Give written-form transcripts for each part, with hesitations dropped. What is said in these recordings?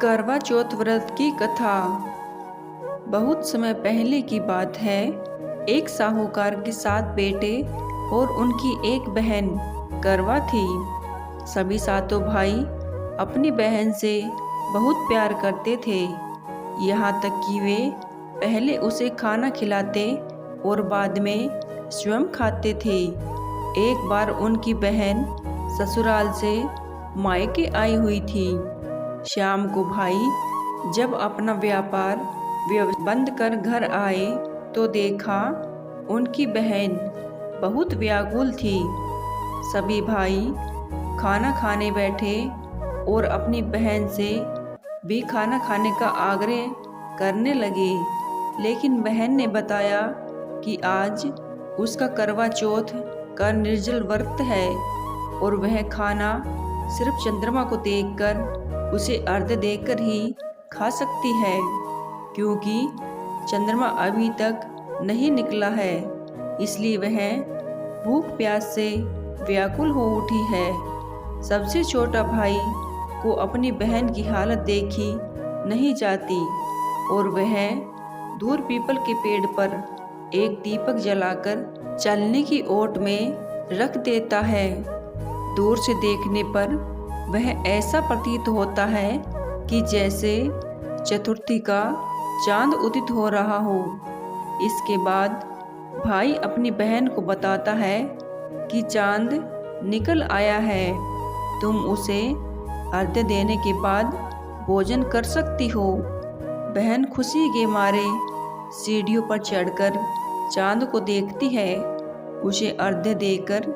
करवा चौथ व्रत की कथा। बहुत समय पहले की बात है। एक साहूकार के 7 बेटे और उनकी एक बहन करवा थी। सभी सातों भाई अपनी बहन से बहुत प्यार करते थे, यहाँ तक कि वे पहले उसे खाना खिलाते और बाद में स्वयं खाते थे। एक बार उनकी बहन ससुराल से मायके आई हुई थी। शाम को भाई जब अपना व्यापार बंद कर घर आए तो देखा उनकी बहन बहुत व्याकुल थी। सभी भाई खाना खाने बैठे और अपनी बहन से भी खाना खाने का आग्रह करने लगे, लेकिन बहन ने बताया कि आज उसका करवा चौथ का निर्जल व्रत है और वह खाना सिर्फ चंद्रमा को देखकर उसे अर्घ्य देकर ही खा सकती है, क्योंकि चंद्रमा अभी तक नहीं निकला है। इसलिए वह भूख प्यास से व्याकुल हो उठी है। सबसे छोटा भाई को अपनी बहन की हालत देखी नहीं जाती और वह दूर पीपल के पेड़ पर एक दीपक जलाकर चलने की ओट में रख देता है। दूर से देखने पर वह ऐसा प्रतीत होता है कि जैसे चतुर्थी का चांद उदित हो रहा हो। इसके बाद भाई अपनी बहन को बताता है कि चांद निकल आया है, तुम उसे अर्घ्य देने के बाद भोजन कर सकती हो। बहन खुशी के मारे सीढ़ियों पर चढ़कर चांद को देखती है, उसे अर्घ्य देकर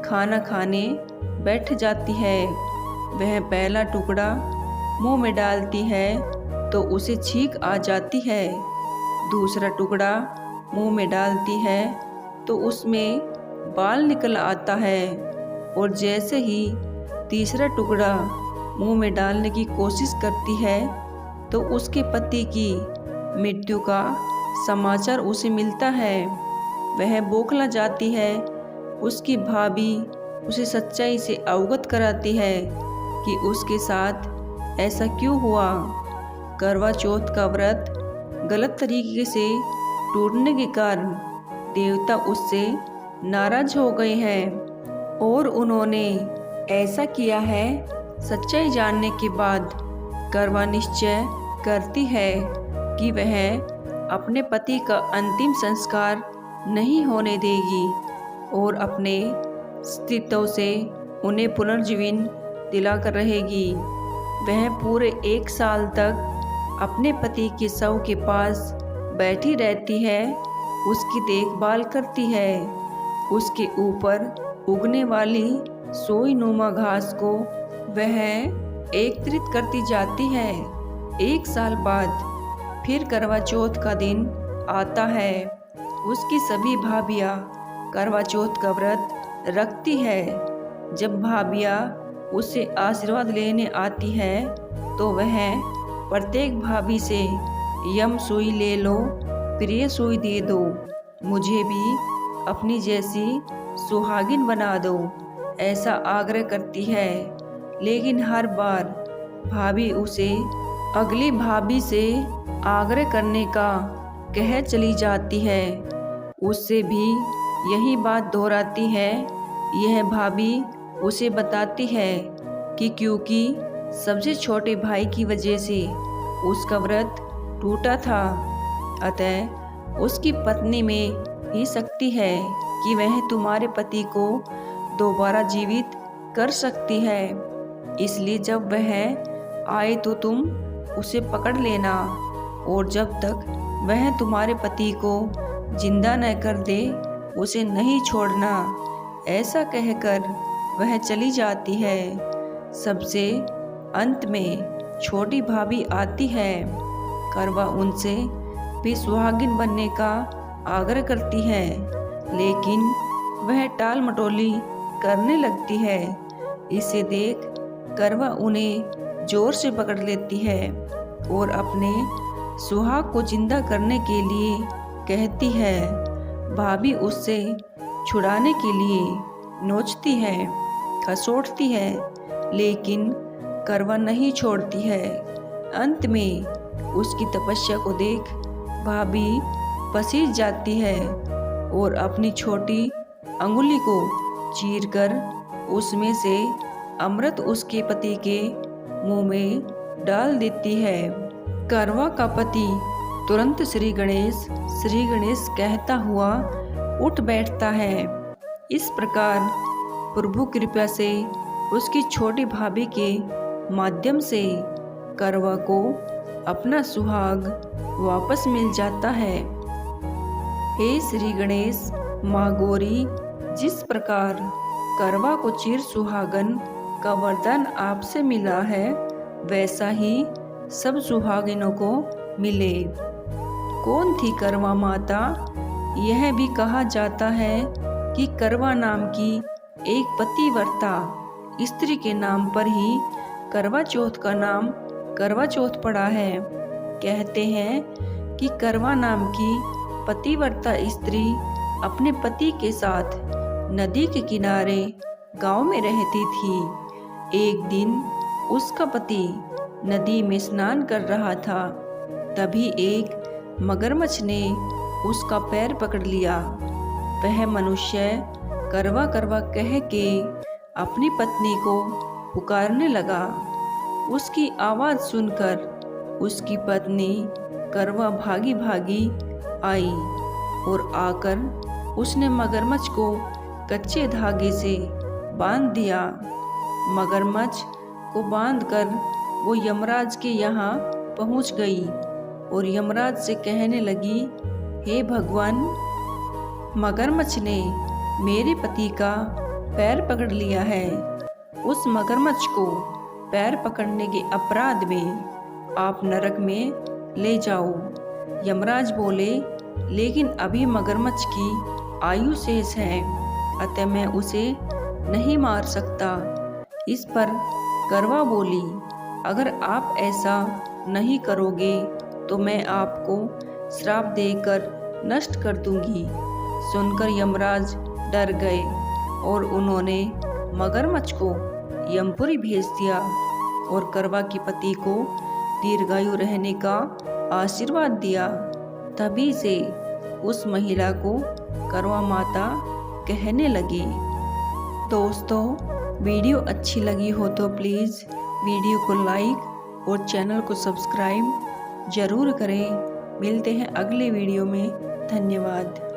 खाना खाने बैठ जाती है। वह पहला टुकड़ा मुंह में डालती है तो उसे छींक आ जाती है। दूसरा टुकड़ा मुंह में डालती है तो उसमें बाल निकल आता है और जैसे ही तीसरा टुकड़ा मुंह में डालने की कोशिश करती है तो उसके पति की मृत्यु का समाचार उसे मिलता है। वह बौखला जाती है। उसकी भाभी उसे सच्चाई से अवगत कराती है कि उसके साथ ऐसा क्यों हुआ। करवा चौथ का व्रत गलत तरीके से टूटने के कारण देवता उससे नाराज हो गए हैं और उन्होंने ऐसा किया है। सच्चाई जानने के बाद करवा निश्चय करती है कि वह अपने पति का अंतिम संस्कार नहीं होने देगी और अपने अस्तित्व से उन्हें पुनर्जीवन दिलाकर रहेगी। वह पूरे 1 साल तक अपने पति के शव के पास बैठी रहती है, उसकी देखभाल करती है। उसके ऊपर उगने वाली सोईनुमा घास को वह एकत्रित करती जाती है। 1 साल बाद फिर करवा चौथ का दिन आता है। उसकी सभी भाभियाँ करवा चौथ का व्रत रखती है। जब भाभियाँ उससे आशीर्वाद लेने आती है तो वह प्रत्येक भाभी से यम सुई ले लो, प्रिय सुई दे दो, मुझे भी अपनी जैसी सुहागिन बना दो, ऐसा आग्रह करती है। लेकिन हर बार भाभी उसे अगली भाभी से आग्रह करने का कह चली जाती है। उससे भी यही बात दोहराती है। यह भाभी उसे बताती है कि क्योंकि सबसे छोटे भाई की वजह से उसका व्रत टूटा था, अतः उसकी पत्नी में ही शक्ति है कि वह तुम्हारे पति को दोबारा जीवित कर सकती है। इसलिए जब वह आए तो तुम उसे पकड़ लेना और जब तक वह तुम्हारे पति को जिंदा न कर दे उसे नहीं छोड़ना। ऐसा कहकर वह चली जाती है। सबसे अंत में छोटी भाभी आती है। करवा उनसे भी सुहागिन बनने का आग्रह करती है, लेकिन वह टाल मटोली करने लगती है। इसे देख करवा उन्हें जोर से पकड़ लेती है और अपने सुहाग को जिंदा करने के लिए कहती है। भाभी उससे छुड़ाने के लिए नोचती है, खसोटती है, लेकिन करवा नहीं छोड़ती है। अंत में उसकी तपस्या को देख भाभी पसीज जाती है और अपनी छोटी अंगुली को चीरकर उसमें से अमृत उसके पति के मुंह में डाल देती है। करवा का पति तुरंत श्री गणेश कहता हुआ उठ बैठता है। इस प्रकार प्रभु कृपा से उसकी छोटी भाभी के माध्यम से करवा को अपना सुहाग वापस मिल जाता है। हे श्री गणेश, माँ गौरी, जिस प्रकार करवा को चिर सुहागन का वरदान आपसे मिला है, वैसा ही सब सुहागिनों को मिले। कौन थी करवा माता? यह भी कहा जाता है कि करवा नाम की एक पतिव्रता स्त्री के नाम पर ही करवा चौथ का नाम करवा चौथ पड़ा है। कहते हैं कि करवा नाम की पतिव्रता स्त्री अपने पति के साथ नदी के किनारे गांव में रहती थी। एक दिन उसका पति नदी में स्नान कर रहा था। तभी एक मगरमच्छ ने उसका पैर पकड़ लिया। वह मनुष्य करवा करवा कह के अपनी पत्नी को पुकारने लगा। उसकी आवाज़ सुनकर उसकी पत्नी करवा भागी भागी आई और आकर उसने मगरमच्छ को कच्चे धागे से बांध दिया। मगरमच्छ को बांधकर वो यमराज के यहाँ पहुँच गई और यमराज से कहने लगी, हे भगवान, मगरमच्छ ने मेरे पति का पैर पकड़ लिया है। उस मगरमच्छ को पैर पकड़ने के अपराध में आप नरक में ले जाओ। यमराज बोले, लेकिन अभी मगरमच्छ की आयु शेष है, अतः मैं उसे नहीं मार सकता। इस पर करवा बोली, अगर आप ऐसा नहीं करोगे तो मैं आपको श्राप देकर नष्ट कर दूंगी। सुनकर यमराज डर गए और उन्होंने मगरमच्छ को यमपुरी भेज दिया और करवा के पति को दीर्घायु रहने का आशीर्वाद दिया। तभी से उस महिला को करवा माता कहने लगी। दोस्तों, वीडियो अच्छी लगी हो तो प्लीज़ वीडियो को लाइक और चैनल को सब्सक्राइब ज़रूर करें। मिलते हैं अगले वीडियो में। धन्यवाद।